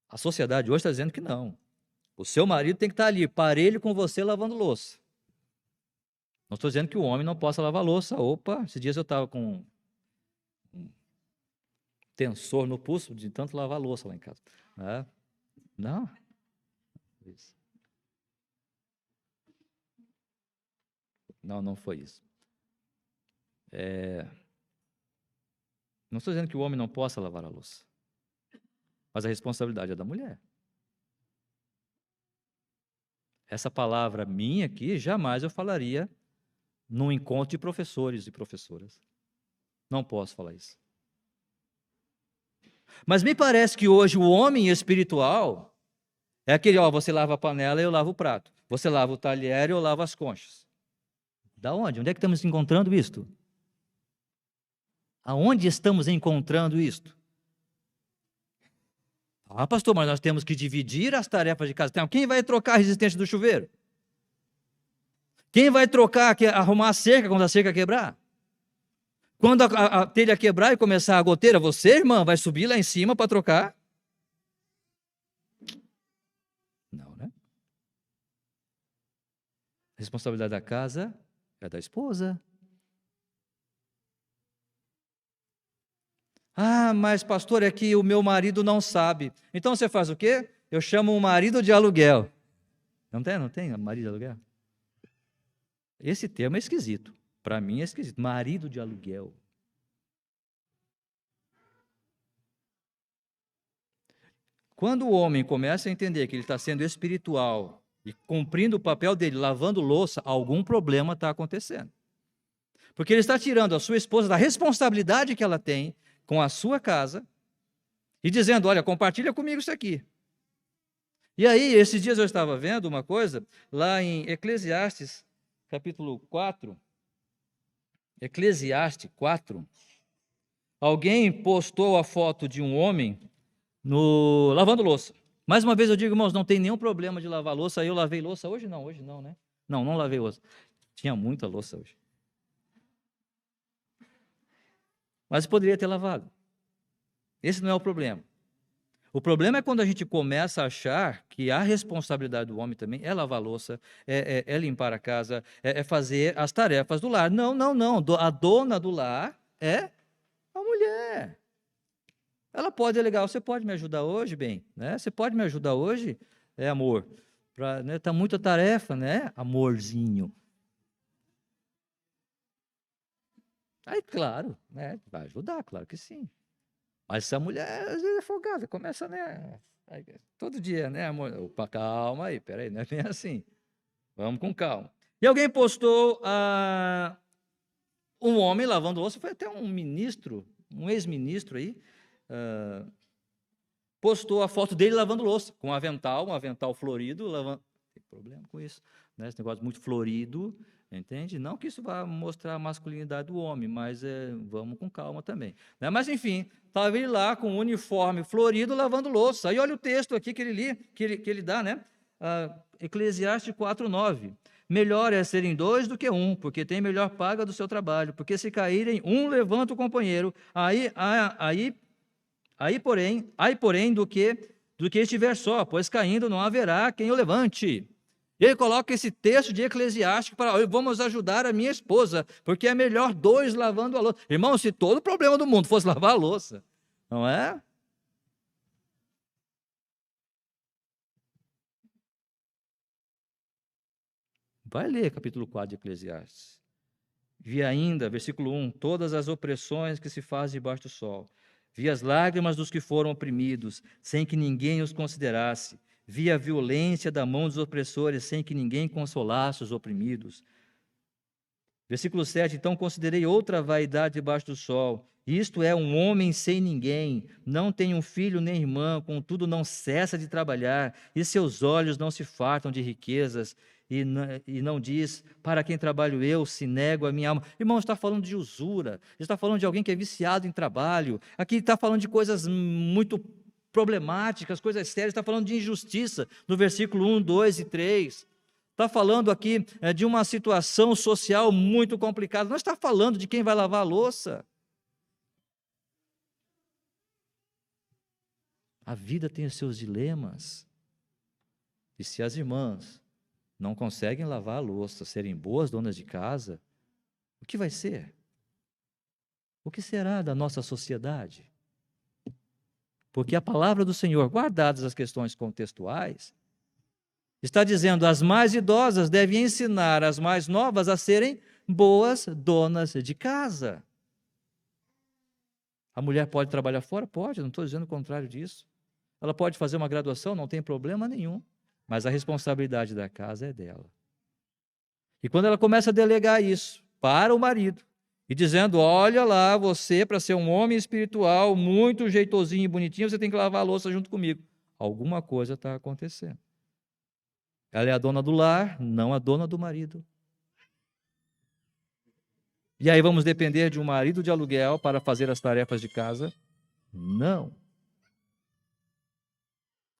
A sociedade hoje está dizendo que não. O seu marido tem que estar ali, parelho com você, lavando louça. Não estou dizendo que o homem não possa lavar louça. Opa, esses dias eu estava com um tensor no pulso de tanto lavar louça lá em casa. Não. Isso. Não foi isso. Não estou dizendo que o homem não possa lavar a louça. Mas a responsabilidade é da mulher. Essa palavra minha aqui, jamais eu falaria num encontro de professores e professoras. Não posso falar isso. Mas me parece que hoje o homem espiritual é aquele, ó, você lava a panela e eu lavo o prato. Você lava o talher e eu lavo as conchas. Da onde? Onde é que estamos encontrando isto? Aonde estamos encontrando isto? Ah, pastor, mas nós temos que dividir as tarefas de casa. Então, quem vai trocar a resistência do chuveiro? Quem vai arrumar a cerca quando a cerca quebrar? Quando a telha quebrar e começar a goteira, você, irmã, vai subir lá em cima para trocar? Não, né? A responsabilidade da casa é da esposa. Ah, mas pastor, é que o meu marido não sabe. Então você faz o quê? Eu chamo um marido de aluguel. Não tem marido de aluguel? Esse termo é esquisito. Para mim é esquisito. Marido de aluguel. Quando o homem começa a entender que ele está sendo espiritual e cumprindo o papel dele, lavando louça, algum problema está acontecendo. Porque ele está tirando a sua esposa da responsabilidade que ela tem com a sua casa e dizendo, olha, compartilha comigo isso aqui. E aí, esses dias eu estava vendo uma coisa, lá em Eclesiastes, capítulo 4, Eclesiastes 4, alguém postou a foto de um homem lavando louça. Mais uma vez eu digo, irmãos, não tem nenhum problema de lavar louça. Eu lavei louça hoje não, né? Não lavei louça. Tinha muita louça hoje. Mas poderia ter lavado. Esse não é o problema. O problema é quando a gente começa a achar que a responsabilidade do homem também é lavar louça, é limpar a casa, é fazer as tarefas do lar. Não. A dona do lar é a mulher. Ela pode alegar, você pode me ajudar hoje, bem? Né? Você pode me ajudar hoje? Amor. Tá muita tarefa, né? Amorzinho. Aí, claro, né? Vai ajudar, claro que sim. Mas essa mulher, às vezes, é folgada, começa, né? Todo dia, né, amor? Opa, calma aí, peraí, não é bem assim. Vamos com calma. E alguém postou um homem lavando louça, foi até um ministro, um ex-ministro aí, postou a foto dele lavando louça, com um avental florido, lavando. Não tem problema com isso, né? Esse negócio muito florido, entende? Não que isso vá mostrar a masculinidade do homem, mas vamos com calma também. Né? Mas, enfim, estava ele lá com um uniforme florido, lavando louça. Aí olha o texto aqui que ele dá, né? Eclesiastes 4:9. Melhor é serem dois do que um, porque tem melhor paga do seu trabalho. Porque se caírem, um levanta o companheiro. Porém, do que estiver só, pois caindo não haverá quem o levante. E ele coloca esse texto de Eclesiastes para, vamos ajudar a minha esposa, porque é melhor dois lavando a louça. Irmão, se todo o problema do mundo fosse lavar a louça, não é? Vai ler capítulo 4 de Eclesiastes. Vi ainda, versículo 1, todas as opressões que se fazem debaixo do sol. Vi as lágrimas dos que foram oprimidos, sem que ninguém os considerasse. Vi a violência da mão dos opressores, sem que ninguém consolasse os oprimidos. Versículo 7, então considerei outra vaidade debaixo do sol. Isto é um homem sem ninguém, não tem um filho nem irmã, contudo não cessa de trabalhar, e seus olhos não se fartam de riquezas, e não diz, para quem trabalho eu, se nego a minha alma. Irmão, está falando de usura, está falando de alguém que é viciado em trabalho, aqui está falando de coisas muito problemáticas, coisas sérias, está falando de injustiça, no versículo 1, 2 e 3. Está falando aqui de uma situação social muito complicada, não está falando de quem vai lavar a louça. A vida tem os seus dilemas, e se as irmãs não conseguem lavar a louça, serem boas donas de casa, o que vai ser? O que será da nossa sociedade? Porque a palavra do Senhor, guardadas as questões contextuais, está dizendo, as mais idosas devem ensinar as mais novas a serem boas donas de casa. A mulher pode trabalhar fora? Pode, não estou dizendo o contrário disso. Ela pode fazer uma graduação, não tem problema nenhum. Mas a responsabilidade da casa é dela. E quando ela começa a delegar isso, para o marido, e dizendo: olha lá, você, para ser um homem espiritual, muito jeitosinho e bonitinho, você tem que lavar a louça junto comigo. Alguma coisa está acontecendo. Ela é a dona do lar, não a dona do marido. E aí vamos depender de um marido de aluguel para fazer as tarefas de casa? Não.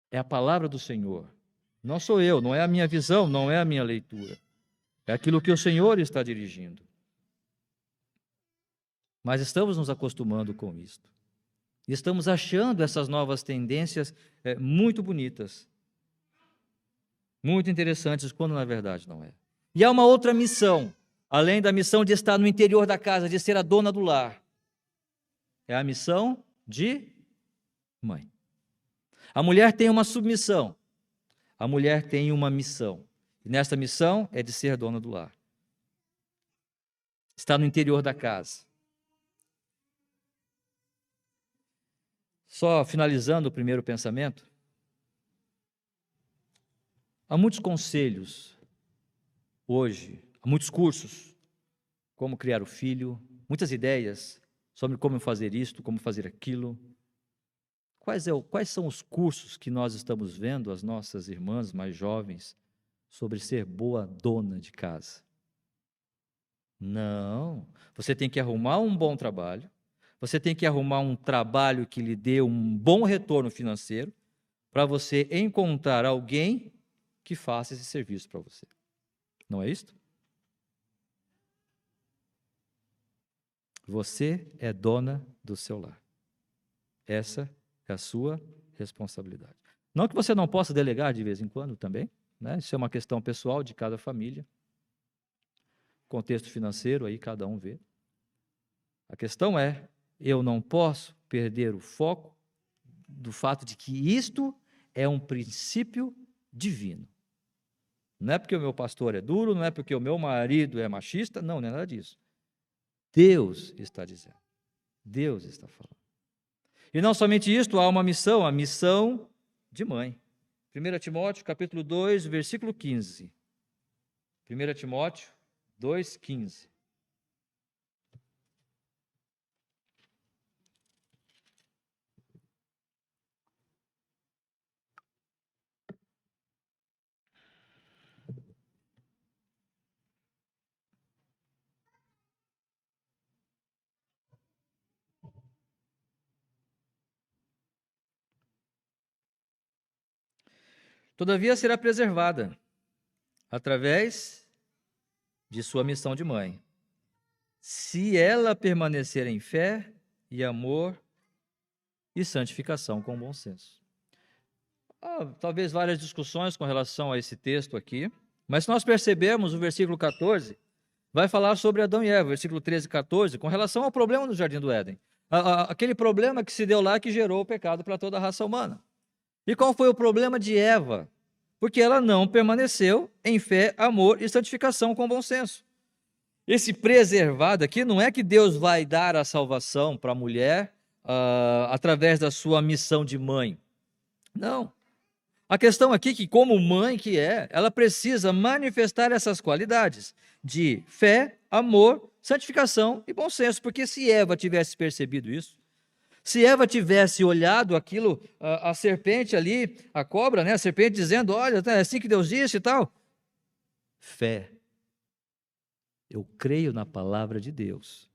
É a palavra do Senhor. Não sou eu, não é a minha visão, não é a minha leitura. É aquilo que o Senhor está dirigindo. Mas estamos nos acostumando com isto. E estamos achando essas novas tendências muito bonitas, muito interessantes, quando na verdade não é. E há uma outra missão, além da missão de estar no interior da casa, de ser a dona do lar. É a missão de mãe. A mulher tem uma submissão. A mulher tem uma missão. E nesta missão é de ser dona do lar. Está no interior da casa. Só finalizando o primeiro pensamento, há muitos conselhos hoje, há muitos cursos, como criar o filho, muitas ideias sobre como fazer isto, como fazer aquilo. Quais são os cursos que nós estamos vendo, as nossas irmãs mais jovens, sobre ser boa dona de casa? Não, você tem que arrumar um bom trabalho, você tem que arrumar um trabalho que lhe dê um bom retorno financeiro, para você encontrar alguém que faça esse serviço para você. Não é isto? Você é dona do seu lar. Essa é a sua responsabilidade. Não que você não possa delegar de vez em quando também, né? Isso é uma questão pessoal de cada família. Contexto financeiro aí cada um vê. A questão é, eu não posso perder o foco do fato de que isto é um princípio divino. Não é porque o meu pastor é duro, não é porque o meu marido é machista, não é nada disso. Deus está dizendo. Deus está falando. E não somente isto, há uma missão, a missão de mãe. 1 Timóteo, capítulo 2, versículo 15. 1 Timóteo 2, 15. Todavia será preservada através de sua missão de mãe, se ela permanecer em fé e amor e santificação com bom senso. Talvez várias discussões com relação a esse texto aqui, mas se nós percebemos o versículo 14, vai falar sobre Adão e Eva, versículo 13 e 14, com relação ao problema do Jardim do Éden. Aquele problema que se deu lá que gerou o pecado para toda a raça humana. E qual foi o problema de Eva? Porque ela não permaneceu em fé, amor e santificação com bom senso. Esse preservado aqui não é que Deus vai dar a salvação para a mulher através da sua missão de mãe. Não. A questão aqui é que, como mãe que é, ela precisa manifestar essas qualidades de fé, amor, santificação e bom senso. Porque se Eva tivesse percebido isso, se Eva tivesse olhado aquilo, a serpente ali, a cobra, né, a serpente dizendo, olha, é assim que Deus disse e tal. Fé. Eu creio na palavra de Deus.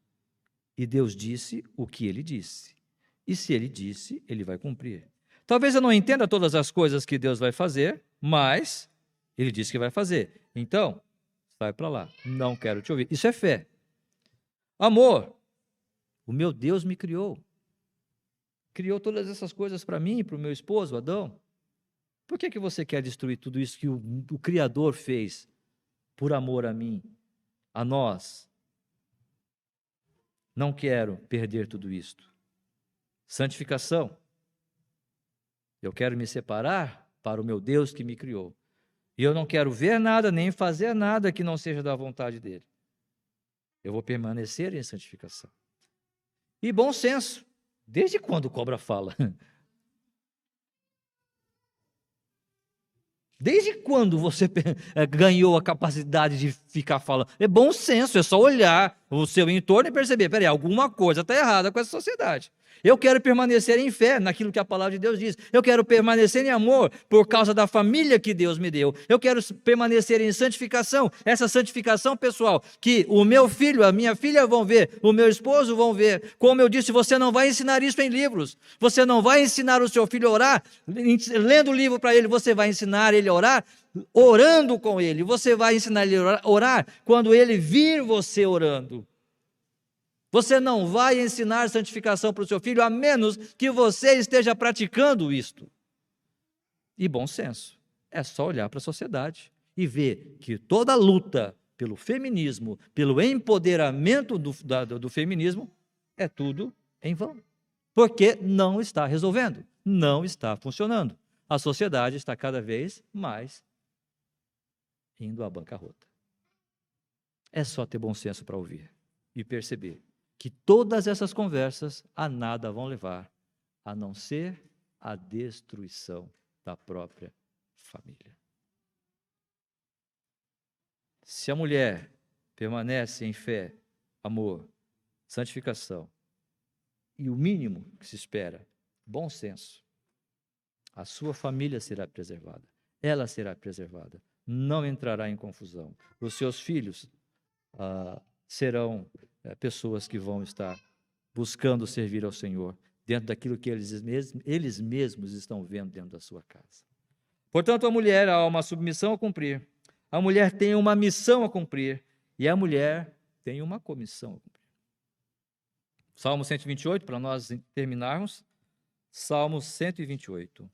E Deus disse o que Ele disse. E se Ele disse, Ele vai cumprir. Talvez eu não entenda todas as coisas que Deus vai fazer, mas Ele disse que vai fazer. Então, sai para lá. Não quero te ouvir. Isso é fé. Amor. O meu Deus me criou. Criou todas essas coisas para mim e para o meu esposo, Adão. Por que você quer destruir tudo isso que o Criador fez por amor a mim, a nós? Não quero perder tudo isto. Santificação. Eu quero me separar para o meu Deus que me criou. E eu não quero ver nada, nem fazer nada que não seja da vontade dele. Eu vou permanecer em santificação. E bom senso. Desde quando cobra fala? Desde quando você ganhou a capacidade ficar falando. É bom senso, é só olhar o seu entorno e perceber, peraí, alguma coisa está errada com essa sociedade. Eu quero permanecer em fé naquilo que a palavra de Deus diz. Eu quero permanecer em amor por causa da família que Deus me deu. Eu quero permanecer em santificação. Essa santificação, pessoal, que o meu filho, a minha filha vão ver, o meu esposo vão ver. Como eu disse, você não vai ensinar isso em livros. Você não vai ensinar o seu filho a orar lendo o livro para ele. Você vai ensinar ele a orar orando com ele. Você vai ensinar ele a orar quando ele vir você orando. Você não vai ensinar santificação para o seu filho, a menos que você esteja praticando isto. E bom senso. É só olhar para a sociedade e ver que toda a luta pelo feminismo, pelo empoderamento do feminismo, é tudo em vão. Porque não está resolvendo, não está funcionando. A sociedade está cada vez mais indo à bancarrota. É só ter bom senso para ouvir e perceber que todas essas conversas a nada vão levar, a não ser a destruição da própria família. Se a mulher permanece em fé, amor, santificação e o mínimo que se espera, bom senso, a sua família será preservada, ela será preservada, não entrará em confusão. Os seus filhos serão pessoas que vão estar buscando servir ao Senhor dentro daquilo que eles mesmos estão vendo dentro da sua casa. Portanto, a mulher há uma submissão a cumprir, a mulher tem uma missão a cumprir e a mulher tem uma comissão a cumprir. Salmo 128, para nós terminarmos. Salmo 128.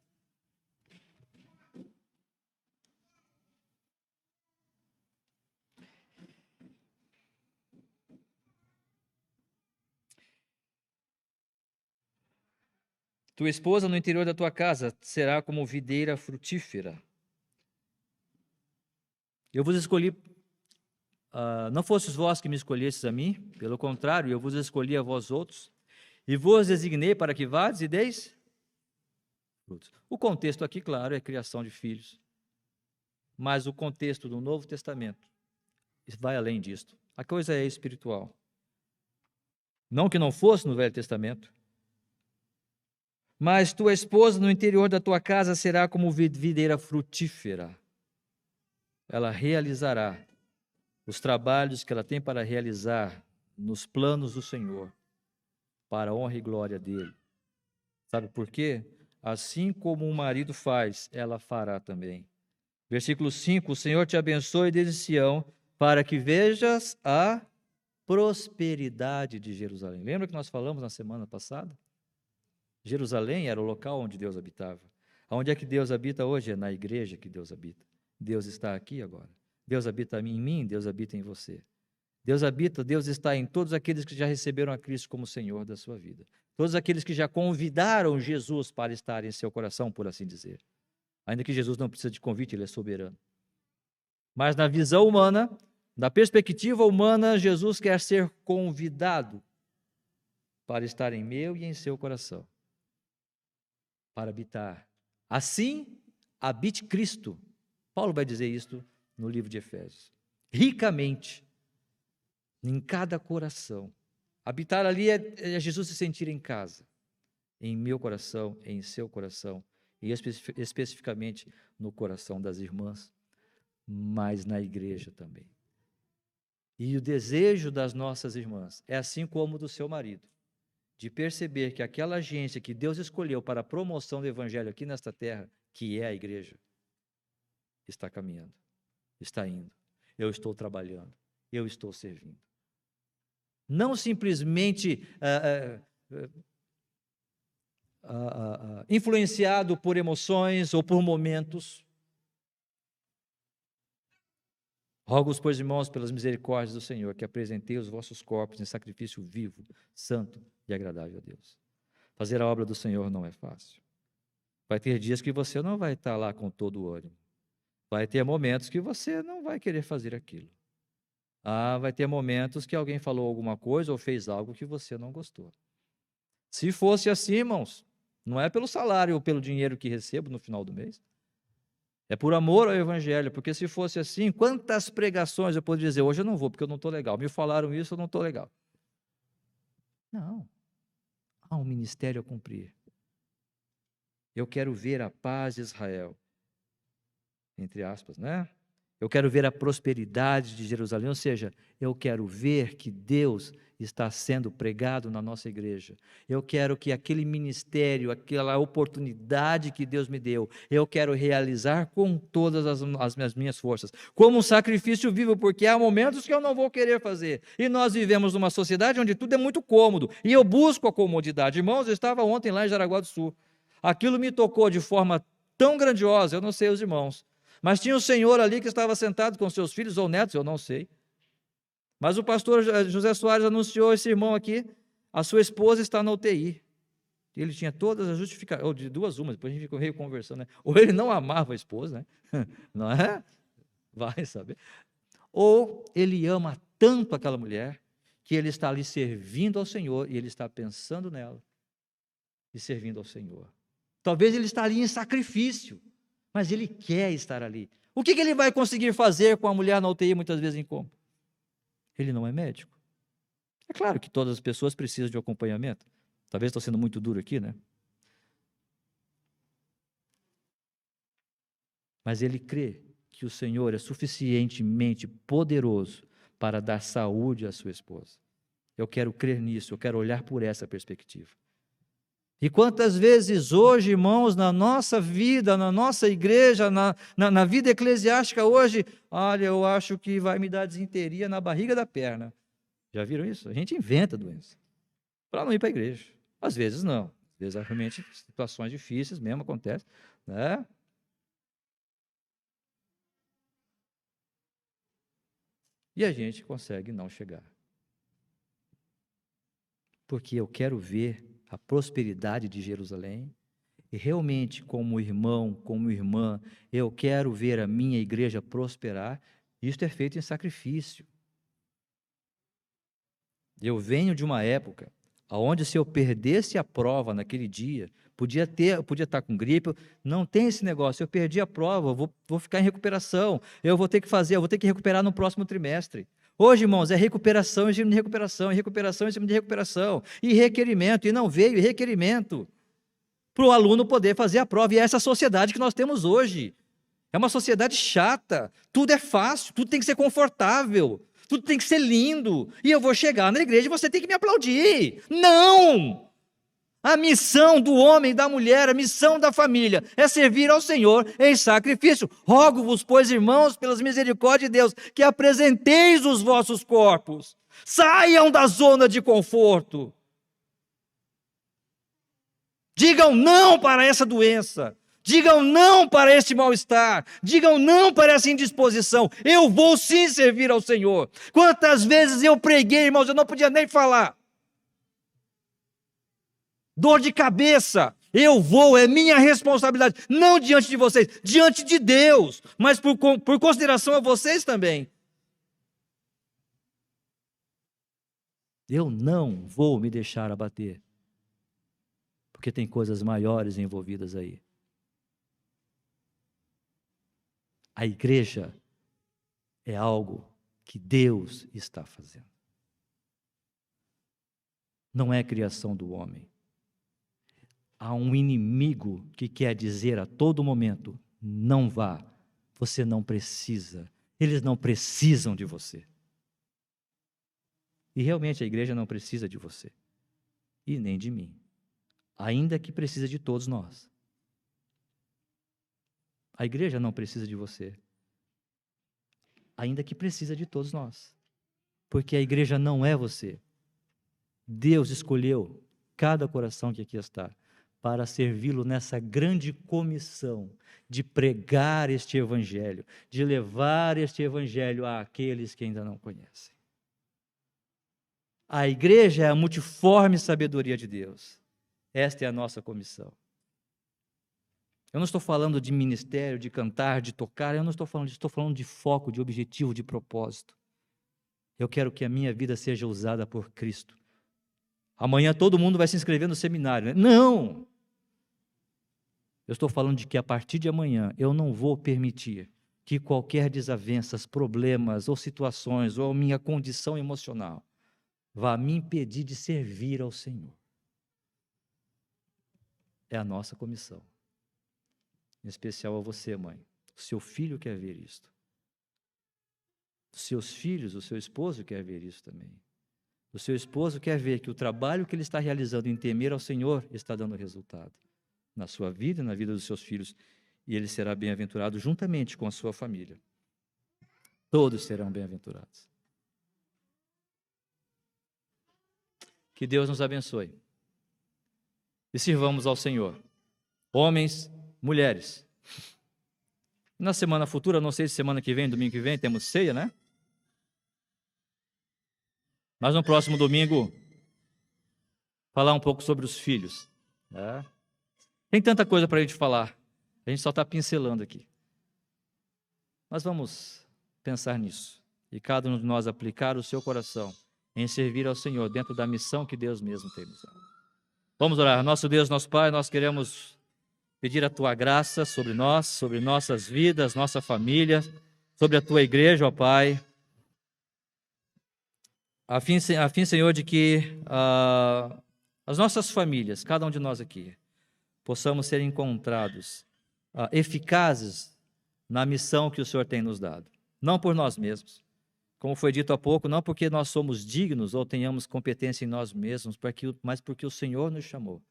Tua esposa no interior da tua casa será como videira frutífera. Eu vos escolhi, não fostes vós que me escolhestes a mim, pelo contrário, eu vos escolhi a vós outros, e vos designei para que vades e deis frutos. O contexto aqui, claro, é a criação de filhos, mas o contexto do Novo Testamento vai além disto. A coisa é espiritual. Não que não fosse no Velho Testamento, mas tua esposa no interior da tua casa será como videira frutífera. Ela realizará os trabalhos que ela tem para realizar nos planos do Senhor, para a honra e glória dele. Sabe por quê? Assim como o marido faz, ela fará também. Versículo 5, o Senhor te abençoe desde Sião, para que vejas a prosperidade de Jerusalém. Lembra que nós falamos na semana passada? Jerusalém era o local onde Deus habitava. Onde é que Deus habita hoje? É na igreja que Deus habita. Deus está aqui agora. Deus habita em mim, Deus habita em você. Deus está em todos aqueles que já receberam a Cristo como Senhor da sua vida. Todos aqueles que já convidaram Jesus para estar em seu coração, por assim dizer. Ainda que Jesus não precisa de convite, ele é soberano. Mas na visão humana, na perspectiva humana, Jesus quer ser convidado para estar em meu e em seu coração, para habitar. Assim, habite Cristo. Paulo vai dizer isto no livro de Efésios. Ricamente, em cada coração. Habitar ali é Jesus se sentir em casa. Em meu coração, em seu coração. E especificamente no coração das irmãs, mas na igreja também. E o desejo das nossas irmãs é assim como o do seu marido, de perceber que aquela agência que Deus escolheu para a promoção do evangelho aqui nesta terra, que é a igreja, está caminhando, está indo. Eu estou trabalhando, eu estou servindo. Não simplesmente influenciado por emoções ou por momentos. Rogo-vos, pois, irmãos, pelas misericórdias do Senhor, que apresentei os vossos corpos em sacrifício vivo, santo e agradável a Deus. Fazer a obra do Senhor não é fácil. Vai ter dias que você não vai estar lá com todo o ânimo. Vai ter momentos que você não vai querer fazer aquilo. Vai ter momentos que alguém falou alguma coisa ou fez algo que você não gostou. Se fosse assim, irmãos, não é pelo salário ou pelo dinheiro que recebo no final do mês. É por amor ao Evangelho, porque se fosse assim, quantas pregações eu poderia dizer, hoje eu não vou, porque eu não estou legal. Me falaram isso, eu não estou legal. Não. Há um ministério a cumprir. Eu quero ver a paz de Israel, entre aspas, né? Eu quero ver a prosperidade de Jerusalém, ou seja, eu quero ver que Deus está sendo pregado na nossa igreja. Eu quero que aquele ministério, aquela oportunidade que Deus me deu, eu quero realizar com todas as minhas forças, como um sacrifício vivo, porque há momentos que eu não vou querer fazer. E nós vivemos numa sociedade onde tudo é muito cômodo, e eu busco a comodidade. Irmãos, eu estava ontem lá em Jaraguá do Sul. Aquilo me tocou de forma tão grandiosa, eu não sei os irmãos. Mas tinha um senhor ali que estava sentado com seus filhos ou netos, eu não sei. Mas o pastor José Soares anunciou esse irmão aqui, a sua esposa está na UTI. Ele tinha todas as justificativas, ou de duas umas, depois a gente veio conversando, né? Ou ele não amava a esposa, né? Não é? Vai saber. Ou ele ama tanto aquela mulher, que ele está ali servindo ao Senhor, e ele está pensando nela, e servindo ao Senhor. Talvez ele está ali em sacrifício, mas ele quer estar ali. O que ele vai conseguir fazer com a mulher na UTI muitas vezes em coma? Ele não é médico. É claro que todas as pessoas precisam de acompanhamento. Talvez estou sendo muito duro aqui, né? Mas ele crê que o Senhor é suficientemente poderoso para dar saúde à sua esposa. Eu quero crer nisso, eu quero olhar por essa perspectiva. E quantas vezes hoje, irmãos, na nossa vida, na nossa igreja, na vida eclesiástica hoje, olha, eu acho que vai me dar desinteria na barriga da perna. Já viram isso? A gente inventa doença para não ir para a igreja. Às vezes não. Às vezes realmente situações difíceis mesmo acontecem, né? E a gente consegue não chegar. Porque eu quero ver a prosperidade de Jerusalém, e realmente, como irmão, como irmã, eu quero ver a minha igreja prosperar. Isto é feito em sacrifício. Eu venho de uma época onde, se eu perdesse a prova naquele dia, podia estar com gripe, não tem esse negócio, eu perdi a prova, eu vou ficar em recuperação, eu vou ter que recuperar no próximo trimestre. Hoje, irmãos, é recuperação em cima de recuperação, recuperação em cima de recuperação, e requerimento, e não veio, e requerimento, para o aluno poder fazer a prova. E é essa sociedade que nós temos hoje. É uma sociedade chata, tudo é fácil, tudo tem que ser confortável, tudo tem que ser lindo, e eu vou chegar na igreja e você tem que me aplaudir. Não! A missão do homem e da mulher, a missão da família, é servir ao Senhor em sacrifício. Rogo-vos, pois, irmãos, pelas misericórdias de Deus, que apresenteis os vossos corpos, saiam da zona de conforto. Digam não para essa doença, digam não para este mal-estar, digam não para essa indisposição. Eu vou sim servir ao Senhor. Quantas vezes eu preguei, irmãos, eu não podia nem falar. Dor de cabeça, eu vou, é minha responsabilidade, não diante de vocês, diante de Deus, mas por consideração a vocês também. Eu não vou me deixar abater, porque tem coisas maiores envolvidas aí. A igreja é algo que Deus está fazendo. Não é criação do homem. Há um inimigo que quer dizer a todo momento: não vá, você não precisa, eles não precisam de você. E realmente a igreja não precisa de você, e nem de mim, ainda que precisa de todos nós. A igreja não precisa de você, ainda que precisa de todos nós, porque a igreja não é você. Deus escolheu cada coração que aqui está para servi-lo nessa grande comissão de pregar este evangelho, de levar este evangelho àqueles que ainda não conhecem. A igreja é a multiforme sabedoria de Deus. Esta é a nossa comissão. Eu não estou falando de ministério, de cantar, de tocar, eu não estou falando disso, estou falando de foco, de objetivo, de propósito. Eu quero que a minha vida seja usada por Cristo. Amanhã todo mundo vai se inscrever no seminário, né? Não! Eu estou falando de que a partir de amanhã eu não vou permitir que qualquer desavenças, problemas ou situações ou minha condição emocional vá me impedir de servir ao Senhor. É a nossa comissão. Em especial a você, mãe. O seu filho quer ver isto. Os seus filhos, o seu esposo quer ver isso também. O seu esposo quer ver que o trabalho que ele está realizando em temer ao Senhor está dando resultado na sua vida e na vida dos seus filhos. E ele será bem-aventurado juntamente com a sua família. Todos serão bem-aventurados. Que Deus nos abençoe. E sirvamos ao Senhor. Homens, mulheres. Na semana futura, não sei se semana que vem, domingo que vem, temos ceia, né? Mas no próximo domingo, falar um pouco sobre os filhos. Né? Tem tanta coisa para a gente falar. A gente só está pincelando aqui. Mas vamos pensar nisso. E cada um de nós aplicar o seu coração em servir ao Senhor dentro da missão que Deus mesmo tem nos dado. Vamos orar. Nosso Deus, nosso Pai, nós queremos pedir a Tua graça sobre nós, sobre nossas vidas, nossa família, sobre a Tua igreja, ó Pai. A fim, Senhor, de que as nossas famílias, cada um de nós aqui, possamos ser encontrados eficazes na missão que o Senhor tem nos dado. Não por nós mesmos, como foi dito há pouco, não porque nós somos dignos ou tenhamos competência em nós mesmos, mas porque o Senhor nos chamou.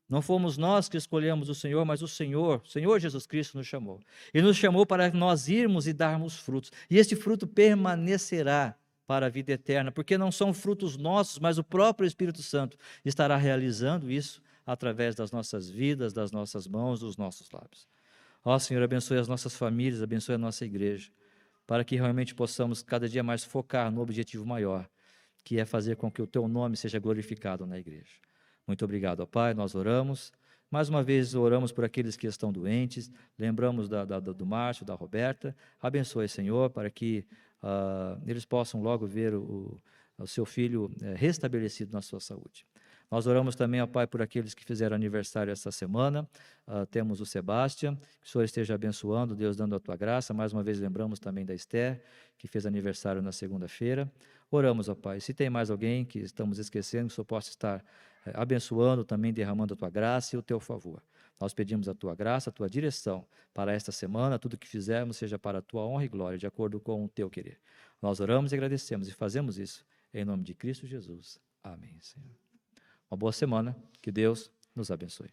Não fomos nós que escolhemos o Senhor, mas o Senhor Jesus Cristo nos chamou. E nos chamou para nós irmos e darmos frutos. E este fruto permanecerá para a vida eterna, porque não são frutos nossos, mas o próprio Espírito Santo estará realizando isso através das nossas vidas, das nossas mãos, dos nossos lábios. Ó Senhor, abençoe as nossas famílias, abençoe a nossa igreja, para que realmente possamos cada dia mais focar no objetivo maior, que é fazer com que o Teu nome seja glorificado na igreja. Muito obrigado, ó Pai, nós oramos. Mais uma vez oramos por aqueles que estão doentes, lembramos do Márcio, da Roberta. Abençoe, Senhor, para que eles possam logo ver o seu filho restabelecido na sua saúde. Nós oramos também, ó Pai, por aqueles que fizeram aniversário esta semana. Temos o Sebastião, que o Senhor esteja abençoando, Deus dando a Tua graça. Mais uma vez lembramos também da Esther, que fez aniversário na segunda-feira. Oramos, ó Pai, se tem mais alguém que estamos esquecendo, que o Senhor possa estar abençoando, também derramando a Tua graça e o Teu favor. Nós pedimos a Tua graça, a Tua direção para esta semana, tudo que fizermos seja para a Tua honra e glória, de acordo com o Teu querer. Nós oramos e agradecemos e fazemos isso em nome de Cristo Jesus. Amém, Senhor. Uma boa semana, que Deus nos abençoe.